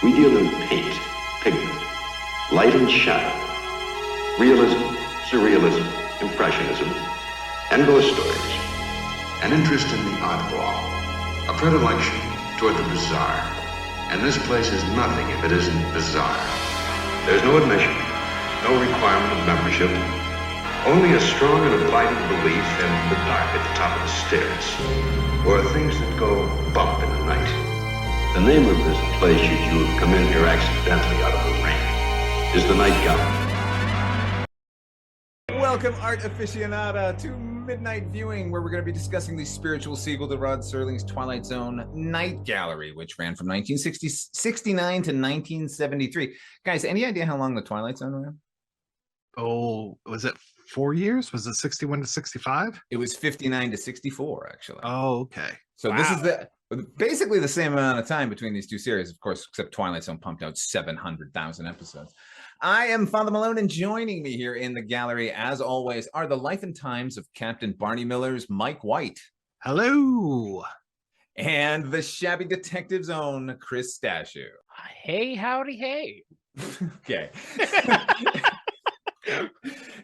We deal in paint, pigment, light and shadow, realism, surrealism, impressionism, and ghost stories. An interest in the oddball, a predilection toward the bizarre. And this place is nothing if it isn't bizarre. There's no admission, no requirement of membership, only a strong and abiding belief in the dark at the top of the stairs, or things that go bump in the night. The name of this place, should you have come in here accidentally out of the rain, is the Night Gallery. Welcome, art aficionada, to Midnight Viewing, where we're going to be discussing the spiritual sequel to Rod Serling's Twilight Zone, Night Gallery, which ran from 1969 to 1973. Guys, any idea how long the Twilight Zone ran? Oh, was it 4 years? Was it 61 to 65? It was 59 to 64, actually. Oh, okay. So This is basically the same amount of time between these two series, of course, except Twilight Zone pumped out 700,000 episodes. I am Father Malone, and joining me here in the gallery, as always, are the life and times of Captain Barney Miller's Mike White. Hello. And the shabby detective's own Chris Stashu. Hey, howdy, hey. Okay.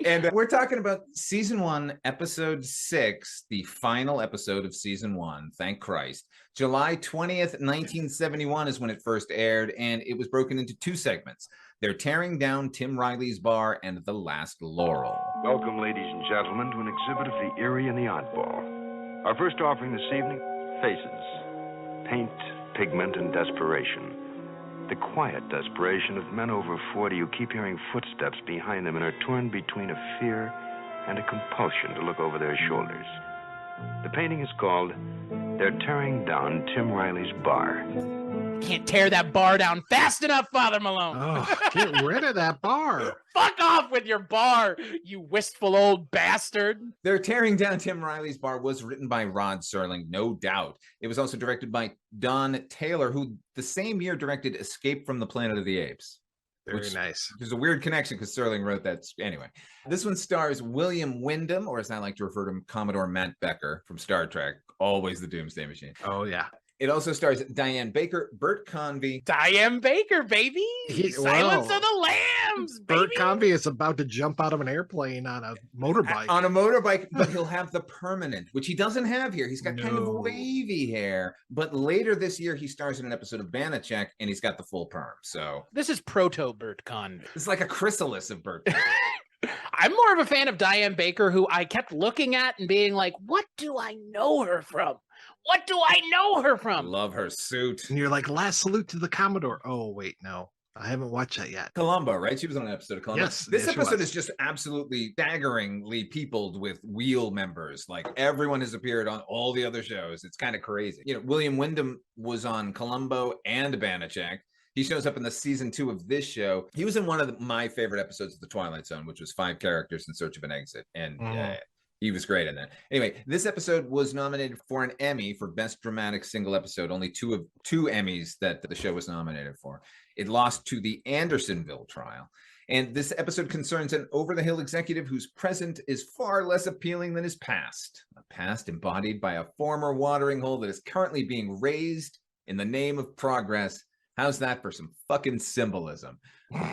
And we're talking about season 1, episode 6, the final episode of season 1. Thank Christ. July 20th, 1971 is when it first aired, and it was broken into 2 segments. They're tearing down Tim Reilly's bar and the Last Laurel. Welcome, ladies and gentlemen, to an exhibit of the eerie and the oddball. Our first offering this evening, faces. Paint, pigment, and desperation. The quiet desperation of men over 40 who keep hearing footsteps behind them and are torn between a fear and a compulsion to look over their shoulders. The painting is called They're Tearing Down Tim Reilly's Bar. Can't tear that bar down fast enough, Father Malone. Oh, get rid of that bar. Fuck off with your bar, you wistful old bastard. They're Tearing Down Tim Reilly's Bar was written by Rod Serling, no doubt. It was also directed by Don Taylor, who the same year directed Escape from the Planet of the Apes. Very nice. There's a weird connection because Serling wrote that. Anyway, this one stars William Wyndham, or as I like to refer to him, Commodore Matt Becker from Star Trek, always the Doomsday Machine. Oh, yeah. It also stars Diane Baker, Bert Convy. Diane Baker, baby. Silence of the Lambs, baby. Bert Convy is about to jump out of an airplane on a motorbike. On a motorbike, but he'll have the permanent, which he doesn't have here. He's got kind of wavy hair. But later this year, he stars in an episode of Banachek, and he's got the full perm. So this is proto Bert Convy. It's like a chrysalis of Bert Convy. I'm more of a fan of Diane Baker, who I kept looking at and being like, what do I know her from? What do I know her from? Love her suit. And you're like, last salute to the Commodore. Oh, wait, no. I haven't watched that yet. Columbo, right? She was on an episode of Columbo. Yes. This episode is just absolutely staggeringly peopled with wheel members. Like, everyone has appeared on all the other shows. It's kind of crazy. You know, William Wyndham was on Columbo and Banachek. He shows up in the season 2 of this show. He was in one of my favorite episodes of The Twilight Zone, which was 5 characters in search of an exit. And he was great in that. Anyway, this episode was nominated for an Emmy for Best Dramatic Single Episode. Only two Emmys that the show was nominated for. It lost to the Andersonville trial. And this episode concerns an over-the-hill executive whose present is far less appealing than his past. A past embodied by a former watering hole that is currently being raised in the name of progress. How's that for some fucking symbolism?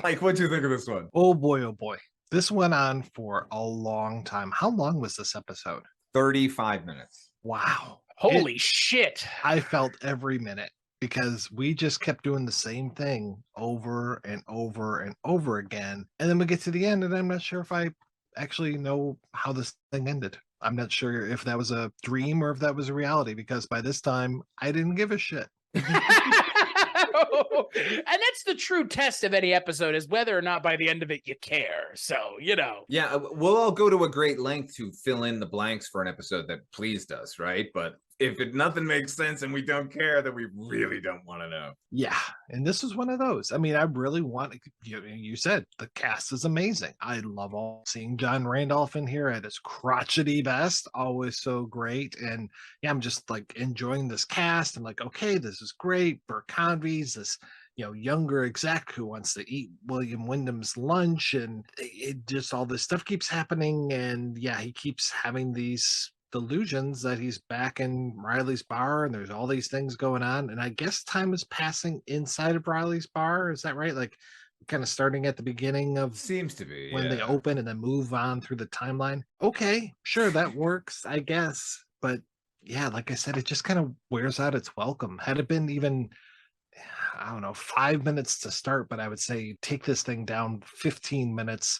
Like, what'd you think of this one? Oh, boy, oh, boy. This went on for a long time. How long was this episode? 35 minutes. Wow. Holy shit. I felt every minute because we just kept doing the same thing over and over and over again. And then we get to the end, and I'm not sure if I actually know how this thing ended. I'm not sure if that was a dream or if that was a reality, because by this time, I didn't give a shit. And that's the true test of any episode, is whether or not by the end of it you care. So, you know. Yeah, we'll all go to a great length to fill in the blanks for an episode that pleased us, right? But if nothing makes sense and we don't care, then we really don't want to know. Yeah, and this is one of those. I mean, I really want, you said the cast is amazing. I love seeing John Randolph in here at his crotchety best, always so great. And yeah, I'm just like enjoying this cast. I'm like, okay, this is great. Bert Convy's this, younger exec who wants to eat William Wyndham's lunch, and it just all this stuff keeps happening. And yeah, he keeps having these delusions that he's back in Reilly's bar and there's all these things going on. And I guess time is passing inside of Reilly's bar. Is that right? Like kind of starting at the beginning of Seems to be when they open and then move on through the timeline. Okay, sure, that works, I guess. But yeah, like I said, it just kind of wears out its welcome. Had it been even, I don't know, 5 minutes to start, but I would say take this thing down 15 minutes,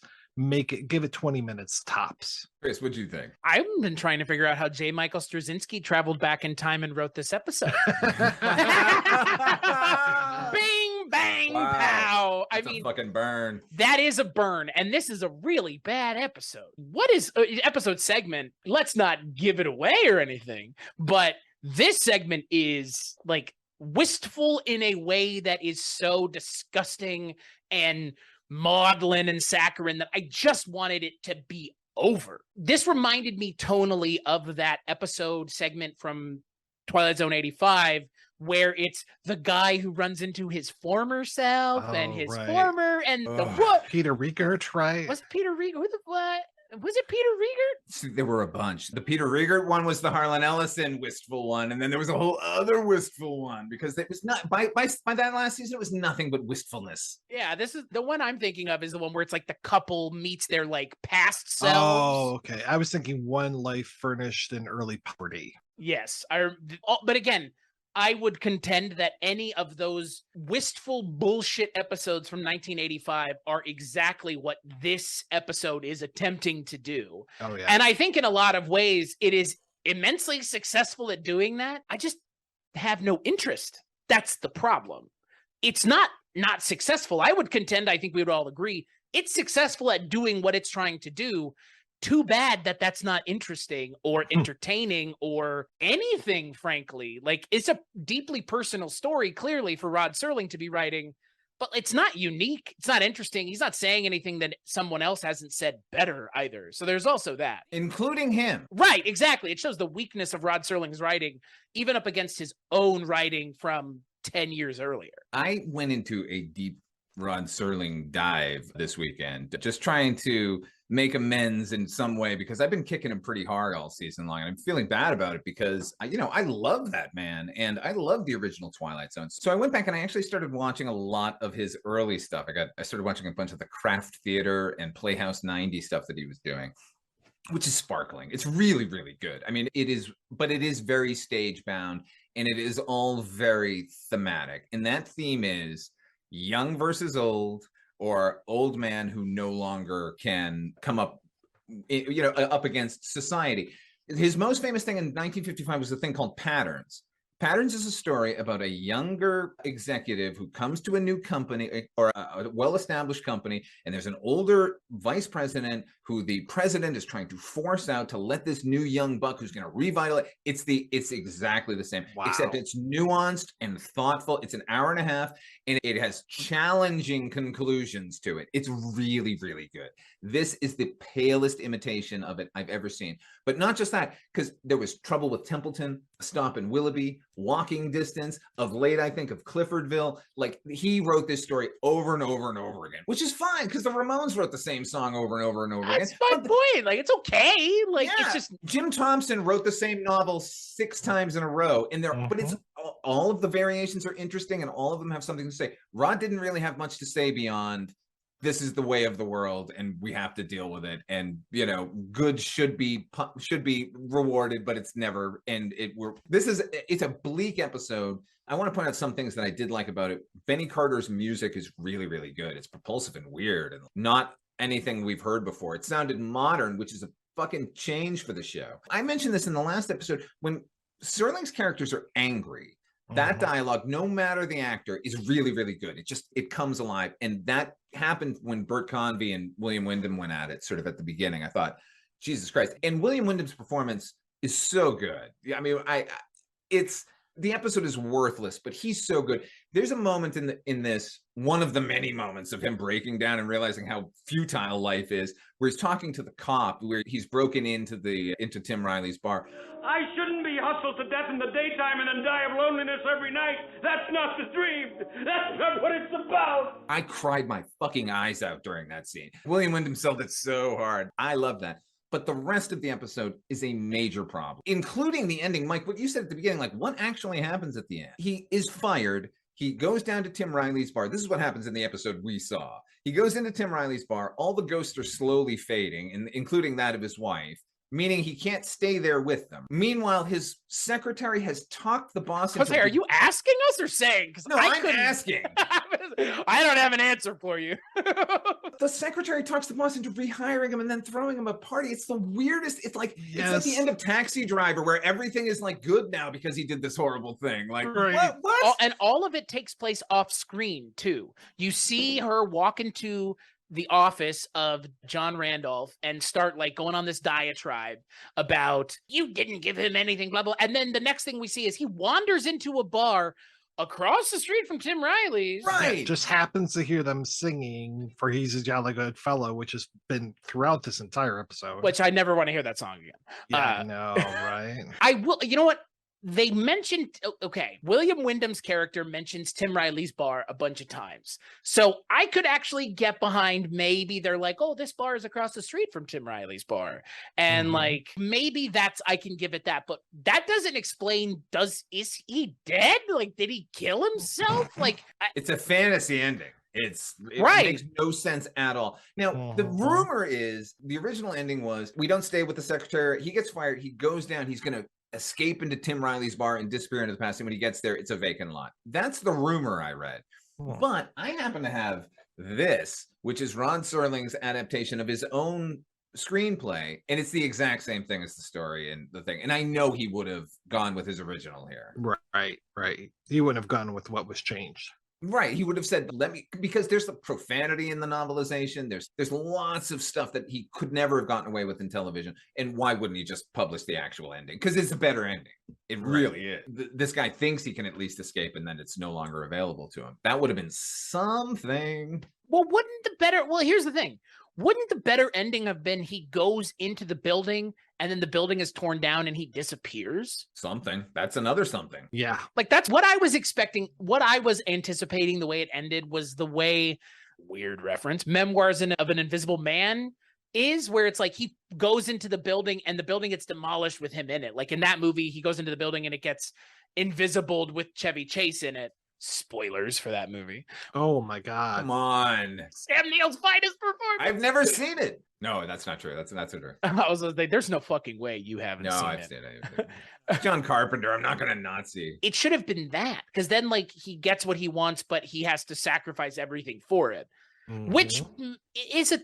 give it 20 minutes tops. Chris, what'd you think? I've been trying to figure out how J. Michael Straczynski traveled back in time and wrote this episode. Bing, bang, pow. That's a fucking burn. That is a burn. And this is a really bad episode. What is episode segment? Let's not give it away or anything. But this segment is like wistful in a way that is so disgusting and maudlin and saccharine that I just wanted it to be over. This reminded me tonally of that episode segment from Twilight Zone 85 where it's the guy who runs into his former self and his former and the what? Peter Riegert, right? Was Peter Riegert? Who the what? Was it Peter Riegert? There were a bunch. The Peter Riegert one was the Harlan Ellison wistful one, and then there was a whole other wistful one because it was not by that last season. It was nothing but wistfulness. Yeah, this is the one I'm thinking of. Is the one where it's like the couple meets their like past selves. Oh, okay. I was thinking One Life Furnished in Early Puberty. Yes, but again, I would contend that any of those wistful bullshit episodes from 1985 are exactly what this episode is attempting to do. Oh, yeah. And I think in a lot of ways, it is immensely successful at doing that. I just have no interest. That's the problem. It's not successful. I would contend, I think we would all agree, it's successful at doing what it's trying to do. Too bad that that's not interesting or entertaining or anything, frankly. Like, it's a deeply personal story, clearly, for Rod Serling to be writing, but it's not unique. It's not interesting. He's not saying anything that someone else hasn't said better either. So there's also that. Including him. Right, exactly. It shows the weakness of Rod Serling's writing, even up against his own writing from 10 years earlier. I went into a deep Rod Serling dive this weekend, just trying to make amends in some way because I've been kicking him pretty hard all season long, and I'm feeling bad about it because I love that man and I love the original Twilight Zone. So I went back and I actually started watching a lot of his early stuff. I started watching a bunch of the Craft Theater and Playhouse 90 stuff that he was doing, which is sparkling. It's really, really good. I mean, it is very stage bound and it is all very thematic. And that theme is young versus old, or old man who no longer can come up, up against society. His most famous thing in 1955 was a thing called Patterns. Patterns is a story about a younger executive who comes to a new company or a well-established company, and there's an older vice president who the president is trying to force out to let this new young buck who's going to revitalize. It's exactly the same, except it's nuanced and thoughtful. It's an hour and a half, and it has challenging conclusions to it. It's really, really good. This is the palest imitation of it I've ever seen. But not just that, because there was Trouble with Templeton, Stop in Willoughby, Walking Distance, of late, I think, of Cliffordville. Like, he wrote this story over and over and over again, which is fine, because the Ramones wrote the same song over and over and over again. That's my point. Like, it's okay. Like, it's just... Jim Thompson wrote the same novel 6 times in a row, and but it's all of the variations are interesting, and all of them have something to say. Rod didn't really have much to say beyond, this is the way of the world and we have to deal with it, and good should be rewarded, but it's never. And it's a bleak episode. I want to point out some things that I did like about it. Benny Carter's music is really, really good. It's propulsive and weird and not anything we've heard before. It sounded modern, which is a fucking change for the show. I mentioned this in the last episode. When Serling's characters are angry, that dialogue, no matter the actor, is really, really good. It comes alive. And that happened when Bert Convy and William Wyndham went at it sort of at the beginning. I thought, Jesus Christ. And William Wyndham's performance is so good. I mean, the episode is worthless, but he's so good. There's a moment in this, one of the many moments of him breaking down and realizing how futile life is, where he's talking to the cop, where he's broken into Tim Reilly's bar. I shouldn't be hustled to death in the daytime and then die of loneliness every night. That's not the dream. That's not what it's about. I cried my fucking eyes out during that scene. William Wyndham sold it so hard. I love that. But the rest of the episode is a major problem, including the ending. Mike, what you said at the beginning, like what actually happens at the end? He is fired. He goes down to Tim Reilly's bar. This is what happens in the episode we saw. He goes into Tim Reilly's bar. All the ghosts are slowly fading, including that of his wife, meaning he can't stay there with them. Meanwhile, his secretary has talked the boss into... Jose, are you asking us or saying? No, I'm asking. I don't have an answer for you. The secretary talks the boss into rehiring him and then throwing him a party. It's the weirdest. It's like it's like the end of Taxi Driver, where everything is like good now because he did this horrible thing. Like what? And all of it takes place off screen too. You see her walk into the office of John Randolph and start like going on this diatribe about you didn't give him anything, blah blah. And then the next thing we see is he wanders into a bar across the street from Tim Reilly's. Right. Just happens to hear them singing for He's a Jolly Good Fellow, which has been throughout this entire episode. Which I never want to hear that song again. Yeah, I know, right? I will, you know what? They mentioned, okay, William Wyndham's character mentions Tim Reilly's bar a bunch of times. So I could actually get behind maybe they're like, oh, this bar is across the street from Tim Reilly's bar. And like, maybe that's, I can give it that. But that doesn't explain, is he dead? Like, did he kill himself? Like, it's a fantasy ending. It right. makes no sense at all. Now, the rumor is the original ending was we don't stay with the secretary. He gets fired. He goes down. He's going to escape into Tim Reilly's bar and disappear into the past. And when he gets there, it's a vacant lot. That's the rumor I read. But I happen to have this, which is Rod Serling's adaptation of his own screenplay. And it's the exact same thing as the story and the thing. And I know he would have gone with his original here. Right. He wouldn't have gone with what was changed. Right. He would have said, because there's the profanity in the novelization. There's lots of stuff that he could never have gotten away with in television. And why wouldn't he just publish the actual ending? Because it's a better ending. It really is. This guy thinks he can at least escape and then it's no longer available to him. That would have been something. Well, here's the thing. Wouldn't the better ending have been he goes into the building and then the building is torn down and he disappears? Something. That's another something. Yeah. Like, that's what I was expecting. What I was anticipating the way it ended was the way, weird reference, Memoirs of an Invisible Man is, where it's like he goes into the building and the building gets demolished with him in it. Like in that movie, he goes into the building and it gets invisibled with Chevy Chase in it. Spoilers for that movie. Oh my God. Come on. Sam Neill's finest performance. I've never seen it. No, that's not true. That's not true. I was like, there's no fucking way you haven't seen it. No, I've seen it. John Carpenter. I'm not going to not see. It should have been that, because then like he gets what he wants, but he has to sacrifice everything for it, which is a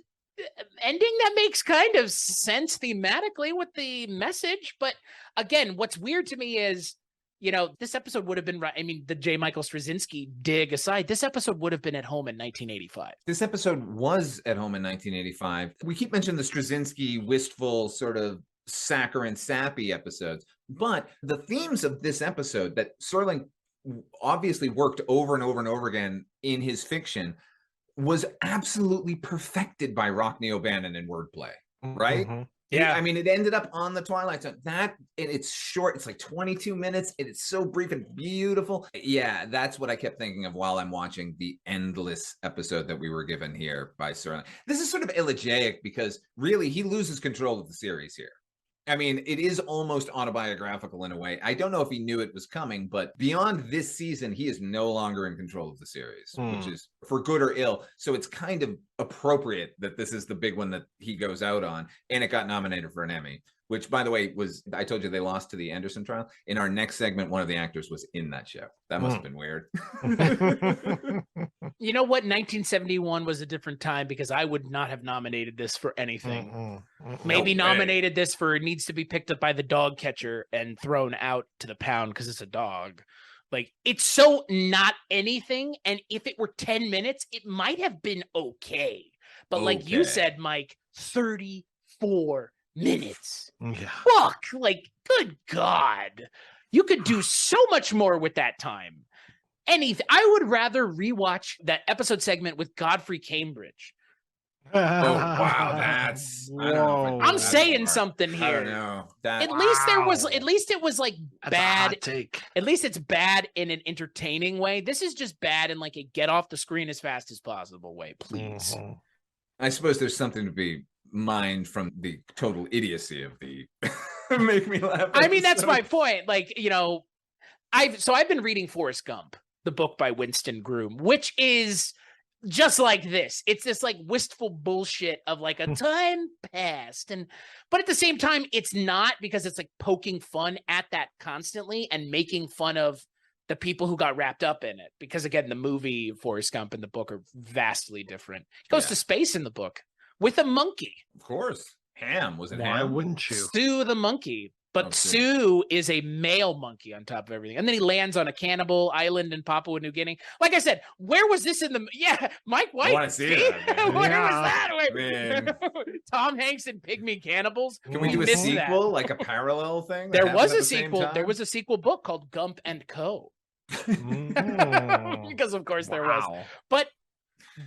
ending that makes kind of sense thematically with the message. But again, what's weird to me is, you know, this episode would have been right. I mean, the J. Michael Straczynski dig aside, this episode would have been at home in 1985. This episode was at home in 1985. We keep mentioning the Straczynski wistful sort of saccharine, sappy episodes, but the themes of this episode that Serling obviously worked over and over and over again in his fiction was absolutely perfected by Rockne O'Bannon in wordplay, right? Yeah, I mean, it ended up on the Twilight Zone. And it's short. It's like 22 minutes. And it's so brief and beautiful. Yeah, that's what I kept thinking of while I'm watching the endless episode that we were given here by Serling. This is sort of elegiac because really he loses control of the series here. I mean, it is almost autobiographical in a way. I don't know if he knew it was coming, but beyond this season, he is no longer in control of the series, which is for good or ill. So it's kind of appropriate that this is the big one that he goes out on. And it got nominated for an Emmy, which, by the way, I told you they lost to the Anderson trial. In our next segment, one of the actors was in that show. That must have been weird. You know what? 1971 was a different time because I would not have nominated this for anything. Maybe nominated this for it needs to be picked up by the dog catcher and thrown out to the pound because it's a dog. Like, it's so not anything. And if it were 10 minutes, it might have been okay. But like you said, Mike, 34 minutes. Yeah. Fuck, like, good God. You could do so much more with that time. Anything. I would rather rewatch that episode segment with Godfrey Cambridge. Oh, wow. I'm saying something here. I don't know. At least it was like bad. At least it's bad in an entertaining way. This is just bad in like a get off the screen as fast as possible way, please. I suppose there's something to be mind from the total idiocy of the make me laugh. I mean, that's episode. my point. Like, you know, I've been reading Forrest Gump, the book by Winston Groom, which is just like this. It's this like wistful bullshit of like a time past. But at the same time, it's not, because it's like poking fun at that constantly and making fun of the people who got wrapped up in it. Because again, the movie Forrest Gump and the book are vastly different. He goes to space in the book with a monkey. Of course. Ham. Was it Why Ham? wouldn't you? Sue the monkey. But Sue is a male monkey on top of everything. And then he lands on a cannibal island in Papua New Guinea. Like I said, where was this in the... Yeah, Mike White. I want to see that, man. Where Yeah. was that? Wait, Man. Tom Hanks and Pygmy Cannibals? Can we do a missed that. sequel, like a parallel thing? that There happened was at a the same sequel. There time? was a sequel book called Gump and Co. Mm. Because of course there was. Wow. But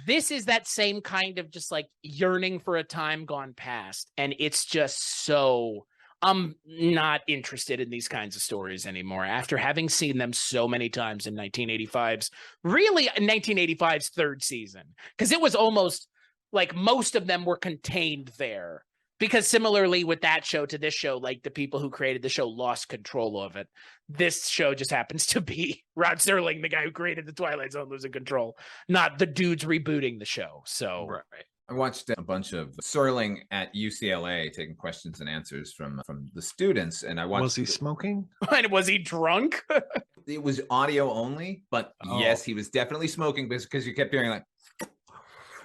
this is that same kind of just like yearning for a time gone past. And it's just so... I'm not interested in these kinds of stories anymore after having seen them so many times in 1985's third season, because it was almost like most of them were contained there. Because similarly with that show to this show, like the people who created the show lost control of it. This show just happens to be Rod Serling, the guy who created the Twilight Zone, losing control, not the dudes rebooting the show. So Right. I watched a bunch of Serling at UCLA taking questions and answers from the students, and I watched. Was he smoking? And was he drunk? It was audio only, but Oh. yes, he was definitely smoking because you kept hearing like,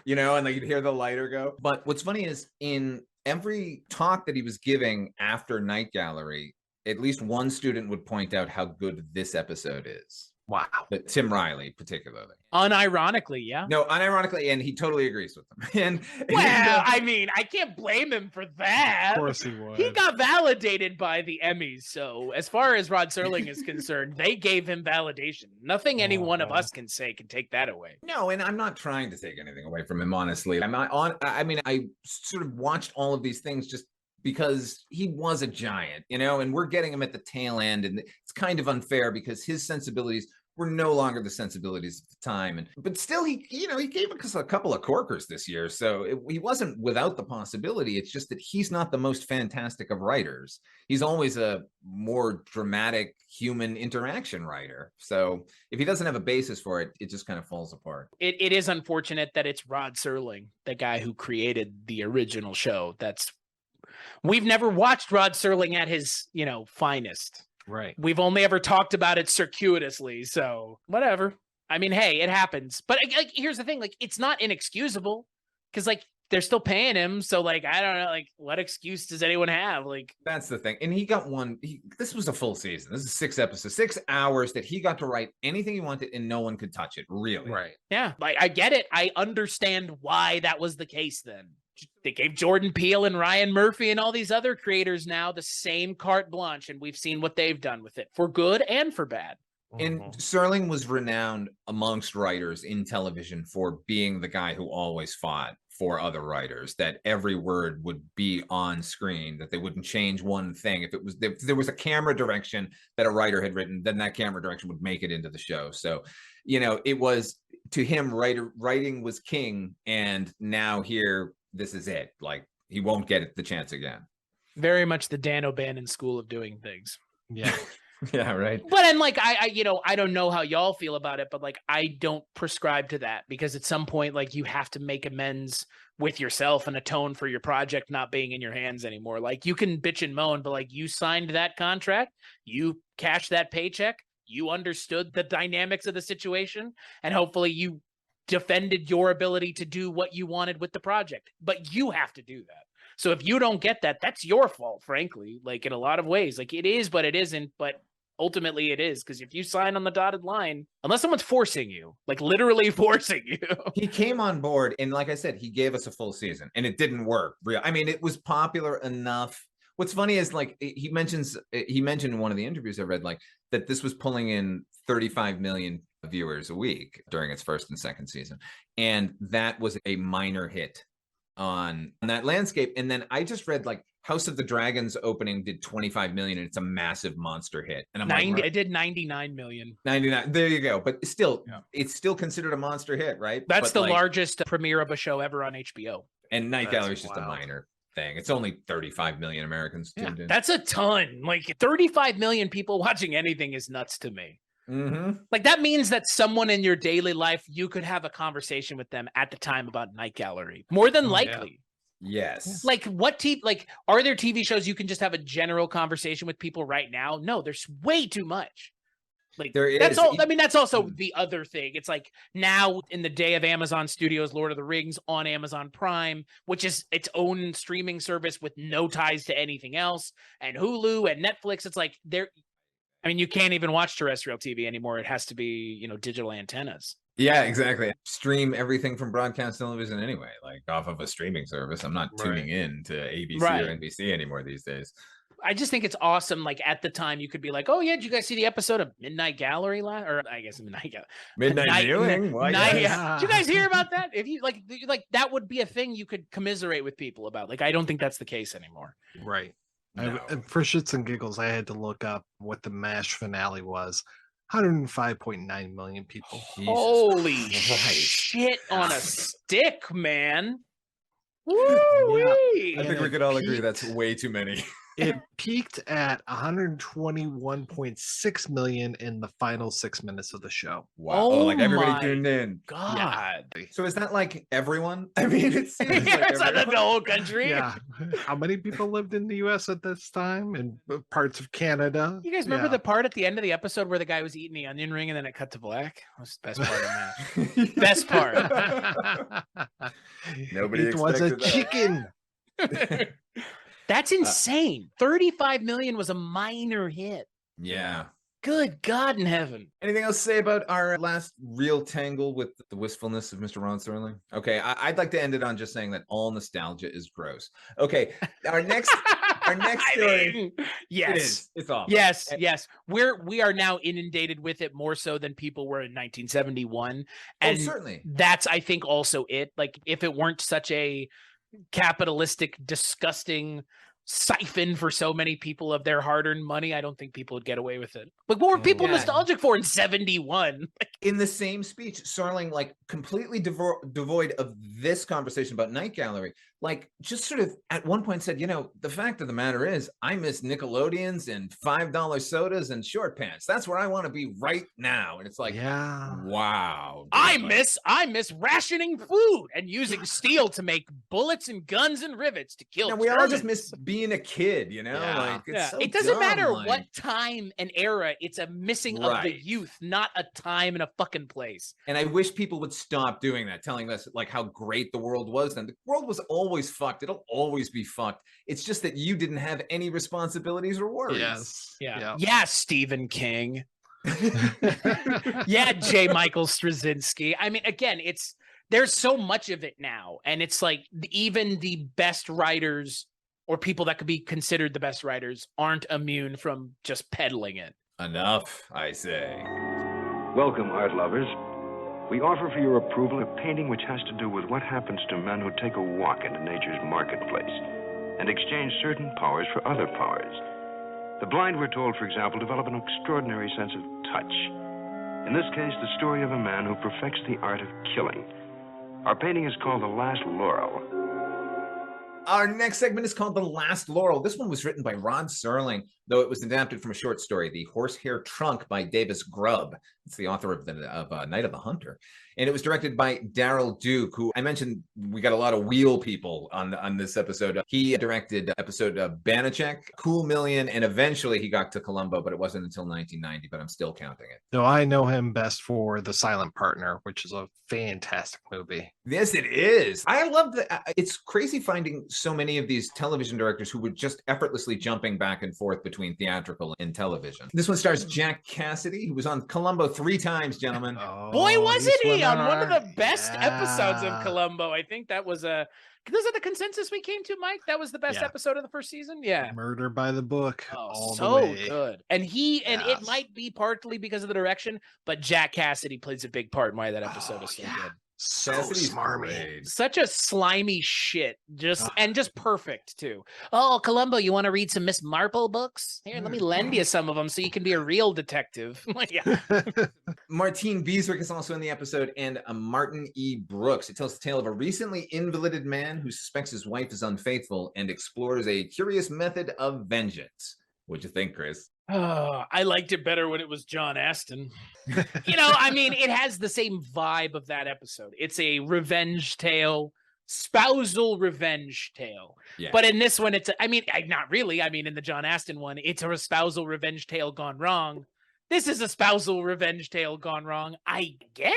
you know, and like you'd hear the lighter go. But what's funny is in every talk that he was giving after Night Gallery, at least one student would point out how good this episode is. Wow. But Tim Riley, particularly. Unironically, yeah. No, unironically, and he totally agrees with them. Well, I mean, I can't blame him for that. Of course he would. He got validated by the Emmys. So as far as Rod Serling is concerned, they gave him validation. Nothing any one of us can say can take that away. No, and I'm not trying to take anything away from him, honestly. I'm not on. I mean, I sort of watched all of these things just because he was a giant, you know, and we're getting him at the tail end, and it's kind of unfair because his sensibilities were no longer the sensibilities of the time. But still, he gave us a couple of corkers this year, so he wasn't without the possibility. It's just that he's not the most fantastic of writers. He's always a more dramatic human interaction writer. So if he doesn't have a basis for it, it just kind of falls apart. It is unfortunate that it's Rod Serling, the guy who created the original show. We've never watched Rod Serling at his, finest. Right. We've only ever talked about it circuitously, so whatever. I mean, hey, it happens. But like, here's the thing, like, it's not inexcusable because like they're still paying him. So like, I don't know, like what excuse does anyone have? Like, that's the thing. And he got this was a full season. This is 6 episodes, 6 hours that he got to write anything he wanted and no one could touch it, really. Right. yeah, like I get it. I understand why that was the case then. They gave Jordan Peele and Ryan Murphy and all these other creators now the same carte blanche, and we've seen what they've done with it for good and for bad. And Serling was renowned amongst writers in television for being the guy who always fought for other writers, that every word would be on screen, that they wouldn't change one thing. If there was a camera direction that a writer had written, then that camera direction would make it into the show. So, it was, to him, writing was king, and now here, this is it. Like, he won't get the chance again. Very much the Dan O'Bannon school of doing things. Yeah. Yeah, right. But and like I don't know how y'all feel about it, but like I don't prescribe to that, because at some point like you have to make amends with yourself and atone for your project not being in your hands anymore. Like, you can bitch and moan, but like, you signed that contract, you cashed that paycheck, you understood the dynamics of the situation, and hopefully you defended your ability to do what you wanted with the project. But you have to do that. So if you don't get that, that's your fault, frankly. Like, in a lot of ways, like, it is, but it isn't. But ultimately it is, because if you sign on the dotted line, unless someone's forcing you, like literally forcing you. He came on board, and like I said, he gave us a full season, and it didn't work. I mean, it was popular enough. What's funny is, like, he mentioned in one of the interviews I read, like, that this was pulling in 35 million viewers a week during its first and second season, and that was a minor hit on that landscape. And then I just read, like, House of the Dragons opening did 25 million, and it's a massive monster hit. And I'm 90, like, it did 99 million. 99. There you go. But still, Yeah. It's still considered a monster hit, right? That's but the largest premiere of a show ever on HBO. And Night That's Gallery is just a wild. minor thing. It's only 35 million Americans tuned in. That's a ton. Like 35 million people watching anything is nuts to me. Like that means that someone in your daily life, you could have a conversation with them at the time about Night Gallery. More than likely. Yes. Like like are there TV shows you can just have a general conversation with people right now? No, there's way too much. Like there is. That's all. I mean, that's also the other thing. It's like now in the day of Amazon Studios, Lord of the Rings on Amazon Prime, which is its own streaming service with no ties to anything else, and Hulu and Netflix. It's like I mean, you can't even watch terrestrial TV anymore. It has to be, you know, digital antennas. Yeah, exactly. Stream everything from broadcast television anyway, like off of a streaming service. I'm not tuning in to ABC or NBC anymore these days. I just think it's awesome. Like at the time, you could be like, "Oh yeah, did you guys see the episode of Midnight Gallery?" Or I guess Midnight Viewing. Did you guys hear about that? If you like that would be a thing you could commiserate with people about. Like I don't think that's the case anymore. Right. No. For shits and giggles, I had to look up what the MASH finale was. 105.9 million people. Holy shit on a stick, man. Woo-wee. I think we could all agree that's way too many. It peaked at 121.6 million in the final 6 minutes of the show. Wow. Oh, like everybody my tuned in. God. Yeah. So is that like everyone? I mean, it seems like It's not the whole country. Yeah. How many people lived in the US at this time and parts of Canada? You guys remember the part at the end of the episode where the guy was eating the onion ring and then it cut to black? That was the best part of that. Best part. Nobody It was a expected that. chicken. That's insane. 35 million was a minor hit. Yeah. Good God in heaven. Anything else to say about our last real tangle with the wistfulness of Mr. Rod Serling? Okay, I'd like to end it on just saying that all nostalgia is gross. Okay, our next story. Yes, it's awful. Yes. We are now inundated with it more so than people were in 1971, and certainly that's I think also it. Like if it weren't such a capitalistic, disgusting siphon for so many people of their hard-earned money, I don't think people would get away with it. Like what were people nostalgic for in 71? In the same speech, Serling, like completely devoid of this conversation about Night Gallery, like just sort of at one point said, you know, the fact of the matter is I miss Nickelodeons and $5 sodas and short pants. That's where I want to be right now. And it's like, wow. I miss rationing food and using steel to make bullets and guns and rivets to kill we all just Germans. miss being a kid, you know? Like it's so it doesn't dumb, matter like... what time and era, it's a missing of the youth, not a time and a fucking place. And I wish people would stop doing that, telling us like how great the world was then. The world was always fucked. It'll always be fucked. It's just that you didn't have any responsibilities or worries. Yes. Yeah, Stephen King. Yeah, J. Michael Straczynski. I mean, again, there's so much of it now. And it's like even the best writers or people that could be considered the best writers aren't immune from just peddling it. Enough, I say. Welcome, art lovers. We offer for your approval a painting which has to do with what happens to men who take a walk into nature's marketplace and exchange certain powers for other powers. The blind, we're told, for example, develop an extraordinary sense of touch. In this case, the story of a man who perfects the art of killing. Our painting is called The Last Laurel. Our next segment is called The Last Laurel. This one was written by Rod Serling, though it was adapted from a short story, The Horsehair Trunk by Davis Grubb. It's the author of Night of the Hunter. And it was directed by Daryl Duke, who I mentioned we got a lot of wheel people on this episode. He directed episode Banachek, Cool Million, and eventually he got to Columbo, but it wasn't until 1990, but I'm still counting it. No, I know him best for The Silent Partner, which is a fantastic movie. Yes, it is. I love that. It's crazy finding so many of these television directors who were just effortlessly jumping back and forth between theatrical and television. This one stars Jack Cassidy, who was on Columbo 3 times, gentlemen. Boy, wasn't he on one of the best episodes of Columbo. I think that was those are the consensus we came to, Mike. That was the best episode of the first season. Yeah. Murder by the Book. Oh, so good. And it might be partly because of the direction, but Jack Cassidy plays a big part in why that episode is so good. So Cassidy's smarmy. great. Such a slimy shit. Just perfect too. Oh, Columbo, you want to read some Miss Marple books? Here, let me lend you some of them so you can be a real detective. Martine Beeswick is also in the episode, and Martin E. Brooks. It tells the tale of a recently invalided man man who suspects his wife is unfaithful and explores a curious method of vengeance. What'd you think, Chris? Oh, I liked it better when it was John Aston. I mean, it has the same vibe of that episode. It's a revenge tale, spousal revenge tale. Yeah. But in this one, not really. I mean, in the John Aston one, it's a spousal revenge tale gone wrong. This is a spousal revenge tale gone wrong, I guess?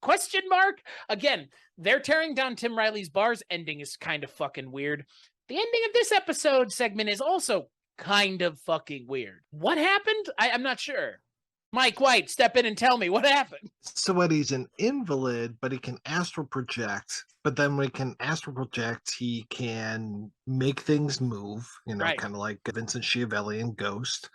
Question mark? Again, they're tearing down Tim Riley's bar's ending is kind of fucking weird. The ending of this episode segment is also kind of fucking weird. What happened? I'm not sure. Mike White, step in and tell me what happened. So what, he's an invalid, but he can astral project. But then when he can astral project, he can make things move, Right. kind of like Vincent Schiavelli in Ghost.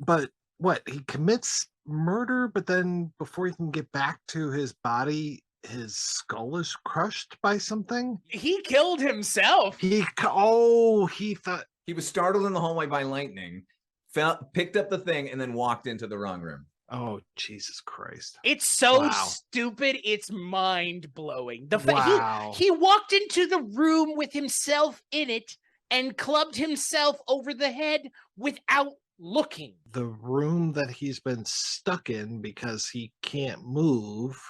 But what, he commits murder, but then before he can get back to his body, his skull is crushed by something? He killed himself. He thought... He was startled in the hallway by lightning, picked up the thing, and then walked into the wrong room. Oh, Jesus Christ. It's so Wow. stupid, it's mind-blowing. Wow. He walked into the room with himself in it and clubbed himself over the head without looking. The room that he's been stuck in because he can't move.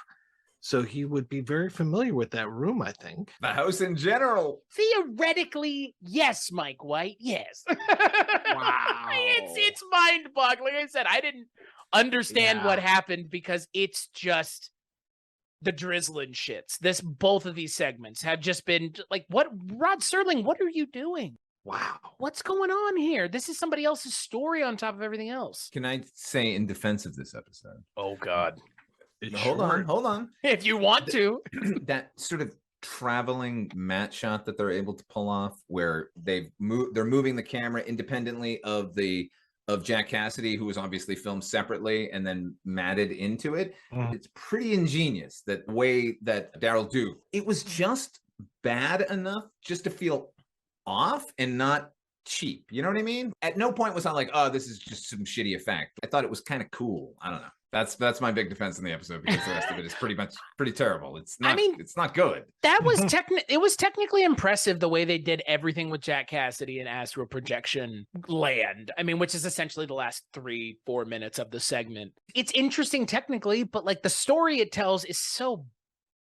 So he would be very familiar with that room, I think. The house in general. Theoretically, yes, Mike White, yes. Wow. It's mind-boggling. Like I said, I didn't understand what happened because it's just the drizzling shits. Both of these segments have just been like, what, Rod Serling, what are you doing? Wow. What's going on here? This is somebody else's story on top of everything else. Can I say in defense of this episode? Oh, God. Hold on. If you want to. That sort of traveling matte shot that they're able to pull off, where they're moving the camera independently of Jack Cassidy, who was obviously filmed separately and then matted into it. It's pretty ingenious, that way that Daryl do. It was just bad enough just to feel off and not cheap. You know what I mean? At no point was I like, oh, this is just some shitty effect. I thought it was kind of cool. I don't know. That's my big defense in the episode, because the rest of it is pretty terrible. It's not. It's not good. That was it was technically impressive the way they did everything with Jack Cassidy and astral projection land. I mean, which is essentially the last 3-4 minutes of the segment. It's interesting technically, but like the story it tells is so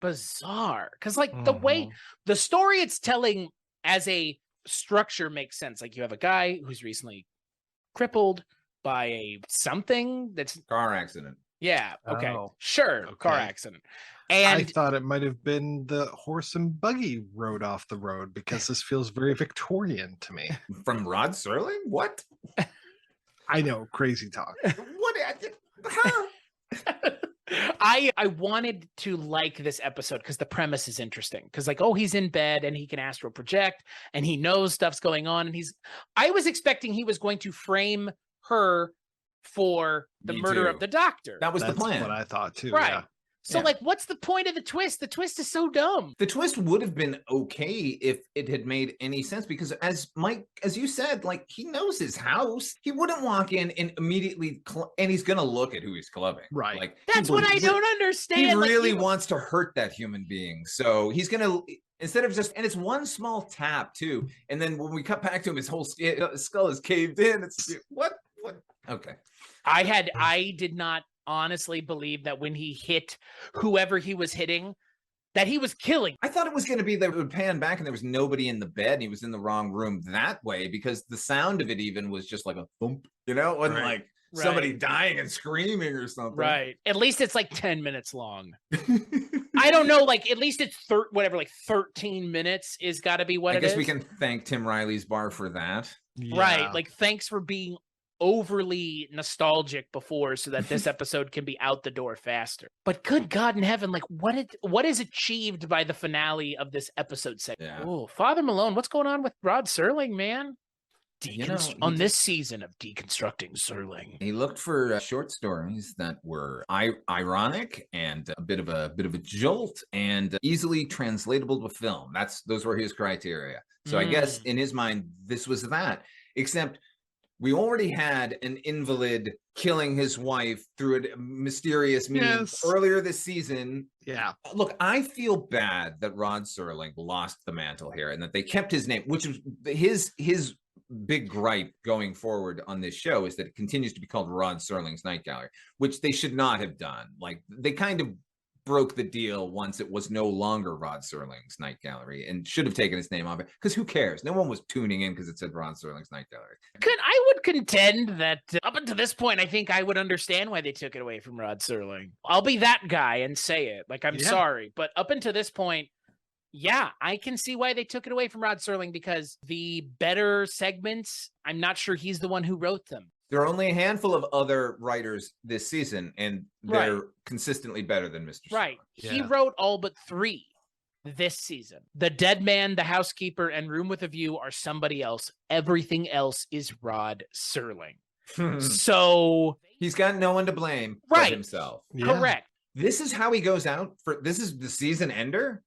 bizarre, because like the way the story it's telling as a structure makes sense. Like you have a guy who's recently crippled by a something that's Car accident. Yeah. Okay. Oh, Sure. okay. Car accident. And I thought it might have been the horse and buggy rode off the road, because this feels very Victorian to me. From Rod Serling? What? I know, crazy talk. What? Huh? I wanted to like this episode because the premise is interesting. Because like, oh, he's in bed and he can astral project and he knows stuff's going on. And I was expecting he was going to frame her for the Me murder too. of the doctor. That was That's the plan. what I thought too. Right. Yeah. So Yeah. like, what's the point of the twist? The twist is so dumb. The twist would have been okay if it had made any sense, because as you said, like, he knows his house. He wouldn't walk in and immediately and he's gonna look at who he's clubbing. Right. Like, That's what I don't understand. He Like, really wants to hurt that human being. So he's gonna, instead of and it's one small tap too. And then when we cut back to him, his whole skull is caved in. It's what? Okay. I did not honestly believe that when he hit whoever he was hitting, that he was killing. I thought it was going to be that it would pan back and there was nobody in the bed and he was in the wrong room that way, because the sound of it even was just like a thump, it wasn't like somebody dying and screaming or something. Right. At least it's like 10 minutes long. I don't know, like at least it's 13 minutes is got to be what I it is. guess we can thank Tim Riley's bar for that. Right. Yeah. Like, thanks for being overly nostalgic before so that this episode can be out the door faster. But good God in heaven, like what is achieved by the finale of this episode segment? Yeah. Oh, Father Malone, what's going on with Rod Serling, man? On this season of Deconstructing Serling. He looked for short stories that were ironic and a bit of a jolt and easily translatable to film. Those were his criteria. So I guess in his mind, this was that, except We already had an invalid killing his wife through a mysterious means earlier this season. Yeah. Look, I feel bad that Rod Serling lost the mantle here and that they kept his name, which is his big gripe going forward on this show is that it continues to be called Rod Serling's Night Gallery, which they should not have done. Like, they kind of broke the deal once it was no longer Rod Serling's Night Gallery and should have taken his name off it, because who cares? No one was tuning in because it said Rod Serling's Night Gallery. I would contend that up until this point, I think I would understand why they took it away from Rod Serling. I'll be that guy and say it. Like, I'm sorry. But up until this point, yeah, I can see why they took it away from Rod Serling, because the better segments, I'm not sure he's the one who wrote them. There are only a handful of other writers this season, and they're consistently better than Mr. Right. Serling. He wrote all but 3 this season. The Dead Man, The Housekeeper, and Room with a View are somebody else. Everything else is Rod Serling. So he's got no one to blame but himself. Yeah. Correct. This is how he goes out for. This is the season ender.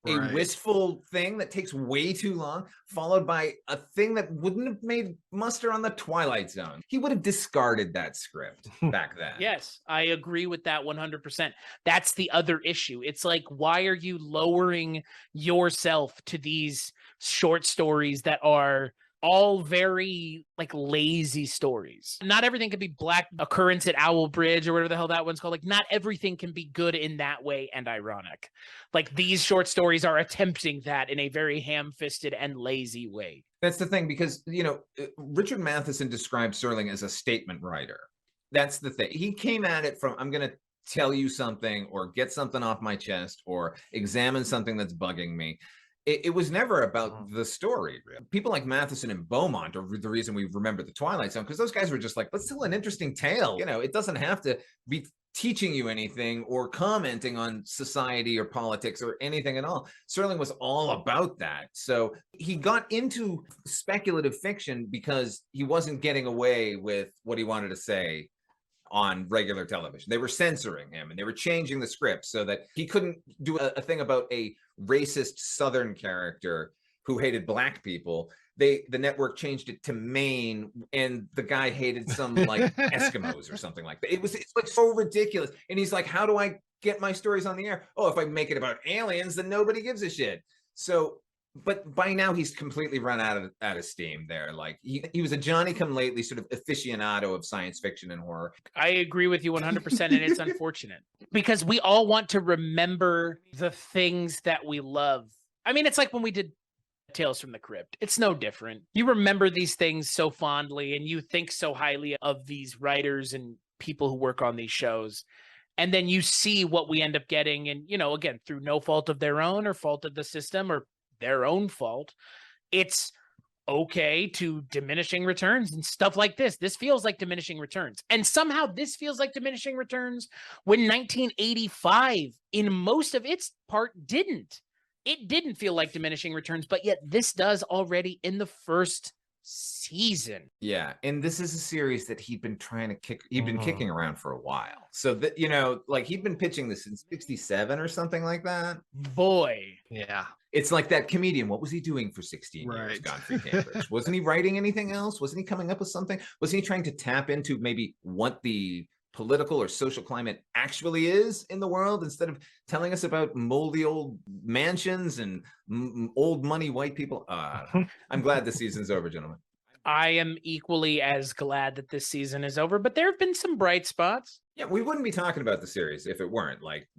A wistful thing that takes way too long, followed by a thing that wouldn't have made muster on the Twilight Zone. He would have discarded that script back then. Yes, I agree with that 100%. That's the other issue. It's like, why are you lowering yourself to these short stories that are all very like lazy stories? Not everything can be Black Occurrence at Owl Bridge or whatever the hell that one's called. Like, not everything can be good in that way and ironic. Like, these short stories are attempting that in a very ham-fisted and lazy way. That's the thing, because, you know, Richard Matheson described Serling as a statement writer. That's the thing. He came at it from, I'm going to tell you something or get something off my chest or examine something that's bugging me. It was never about the story. People like Matheson and Beaumont are the reason we remember the Twilight Zone, because those guys were just like, let's tell an interesting tale. You know, it doesn't have to be teaching you anything or commenting on society or politics or anything at all. Serling was all about that. So he got into speculative fiction because he wasn't getting away with what he wanted to say on regular television. They were censoring him and they were changing the script so that he couldn't do a thing about a racist Southern character who hated Black people. The network changed it to Maine, and the guy hated some like Eskimos or something like that. It's like so ridiculous. And he's like, how do I get my stories on the air? Oh, if I make it about aliens, then nobody gives a shit. So, but by now he's completely run out of steam there. Like, he was a Johnny-come-lately sort of aficionado of science fiction and horror. I agree with you 100%, and it's unfortunate because we all want to remember the things that we love. I mean, it's like when we did Tales from the Crypt. It's no different. You remember these things so fondly, and you think so highly of these writers and people who work on these shows. And then you see what we end up getting, and, you know, again, through no fault of their own or fault of the system or their own fault, it's okay to diminishing returns and stuff like this. This feels like diminishing returns. And somehow this feels like diminishing returns when 1985, in most of its part, didn't. It didn't feel like diminishing returns, but yet this does already in the first season. Yeah, and this is a series that he'd been trying to kick. He'd been kicking around for a while. So that, you know, like, he'd been pitching this in '67 or something like that. Boy, yeah, it's like that comedian. What was he doing for 16 years? Godfrey Cambridge. Wasn't he writing anything else? Wasn't he coming up with something? Wasn't he trying to tap into maybe what the political or social climate actually is in the world, instead of telling us about moldy old mansions and old money white people? I'm glad the season's over, gentlemen. I am equally as glad that this season is over, but there have been some bright spots. Yeah, we wouldn't be talking about the series if it weren't. Like,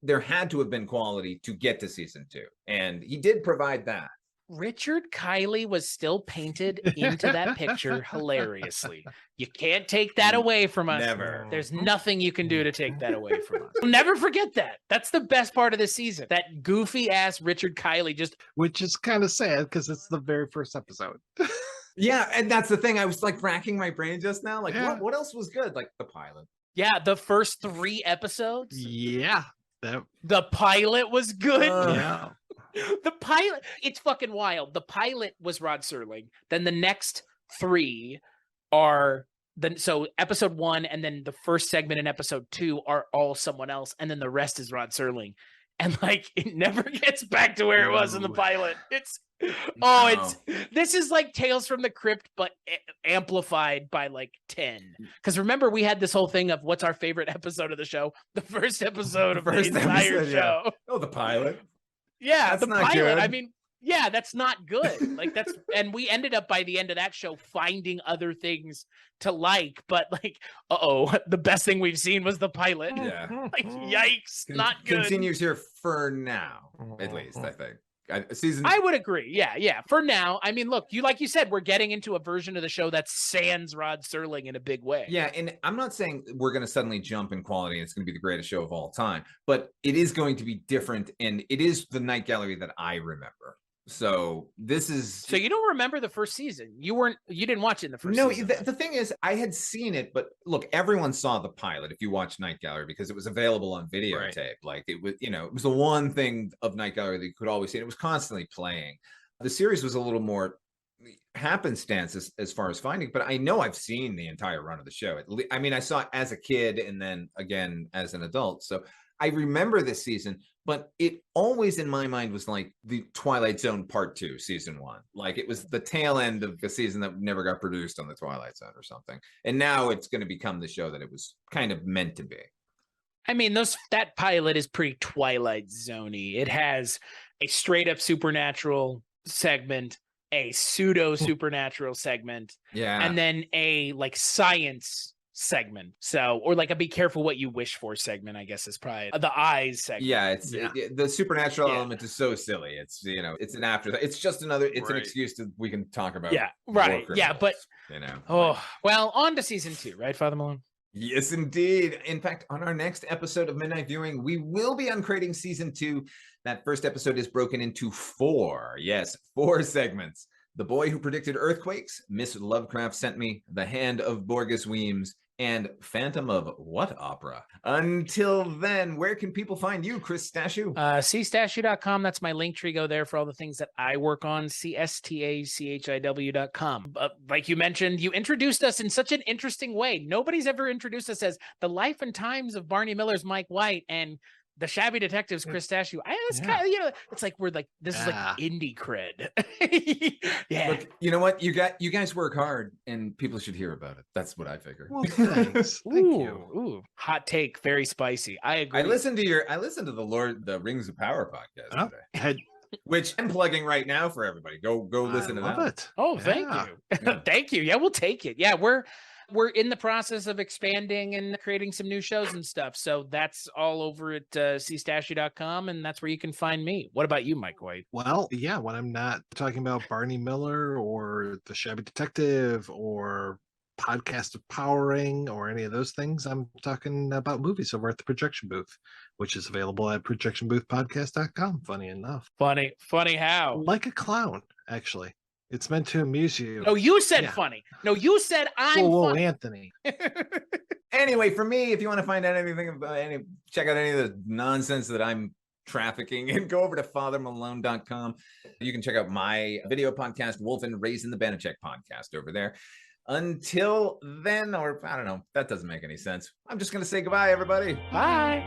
there had to have been quality to get to season 2, and he did provide that. Richard Kiley was still painted into that picture hilariously. You can't take that away from us. Never. There's nothing you can do to take that away from us. Never forget that. That's the best part of this season. That goofy ass Richard Kiley just... Which is kind of sad because it's the very first episode. Yeah, and that's the thing. I was like racking my brain just now. Like, what else was good? Like the pilot. Yeah, the first 3 episodes. Yeah. The pilot was good. Yeah. The pilot, it's fucking wild. The pilot was Rod Serling. Then the next 3 are so episode 1 and then the first segment in episode 2 are all someone else, and then the rest is Rod Serling. and like it never gets back to where it was in the No. pilot. It's No. this is like Tales from the Crypt, but amplified by like 10. Because remember, we had this whole thing of what's our favorite episode of the show? The first episode of the entire episode, yeah. show. Oh, the pilot. Yeah, That's the not pilot. good. I mean, yeah, that's not good. Like that's, and we ended up by the end of that show finding other things to like, but like, the best thing we've seen was the pilot. Yeah. Like, yikes, not good. Continues here for now, at least, I think. Season. I would agree. Yeah. For now, I mean, look, like you said, we're getting into a version of the show that sans Rod Serling in a big way. Yeah, and I'm not saying we're going to suddenly jump in quality and it's going to be the greatest show of all time, but it is going to be different, and it is the Night Gallery that I remember. So this is. So you don't remember the first season? You didn't watch it in the first No, season. the thing is, I had seen it, but look, everyone saw the pilot if you watch Night Gallery because it was available on videotape. Right. Like it was, it was the one thing of Night Gallery that you could always see. And it was constantly playing. The series was a little more happenstance as far as finding, but I know I've seen the entire run of the show. I mean, I saw it as a kid and then again as an adult. So I remember this season, but it always in my mind was like the Twilight Zone Part 2, Season 1. Like it was the tail end of the season that never got produced on the Twilight Zone or something. And now it's going to become the show that it was kind of meant to be. I mean, that pilot is pretty Twilight Zone-y. It has a straight up supernatural segment, a pseudo supernatural segment, Yeah. and then a like science segment. So, or like a be careful what you wish for segment, I guess is probably the eyes segment. Yeah, the supernatural Yeah. element is so silly. It's it's an afterthought. It's just another. It's an Right. excuse to we can talk about. Yeah, war right. Yeah, but criminals, oh well, on to season 2, right, Father Malone? Yes, indeed. In fact, on our next episode of Midnight Viewing, we will be uncrating season 2. That first episode is broken into 4 segments. The Boy Who Predicted Earthquakes, Miss Lovecraft Sent Me, The Hand of Borges Weems, and Phantom of What Opera. Until then, where can people find you, Chris Stashu? cstachu.com. That's my link tree. Go there for all the things that I work on. cstachiw.com. Like you mentioned, you introduced us in such an interesting way. Nobody's ever introduced us as the life and times of Barney Miller's Mike White and the Shabby Detectives, Chris Stashu. It's kind of, it's like we're like, this is like indie cred. Yeah. Look, you know what? You guys work hard, and people should hear about it. That's what I figure. Well, thanks. Thank you. Ooh, hot take, very spicy. I agree. I listened to the Rings of Power podcast today, Oh, which I'm plugging right now for everybody. Go listen to love that. it. Oh, thank Yeah. you. Yeah. Thank you. Yeah, we'll take it. Yeah, we're in the process of expanding and creating some new shows and stuff. So that's all over at cstachu.com, and that's where you can find me. What about you, Mike White? Well, yeah, when I'm not talking about Barney Miller or The Shabby Detective or Podcast of Powering or any of those things, I'm talking about movies over at the Projection Booth, which is available at projectionboothpodcast.com. Funny enough. Funny how? Like a clown, actually. It's meant to amuse you. No, you said Yeah. funny. No, you said I'm Whoa, funny. Anthony. Anyway, for me, if you want to find out anything about check out any of the nonsense that I'm trafficking in, go over to fathermalone.com. You can check out my video podcast, Wolf and Raising the Banachek podcast over there. Until then, or I don't know, that doesn't make any sense. I'm just going to say goodbye, everybody. Bye.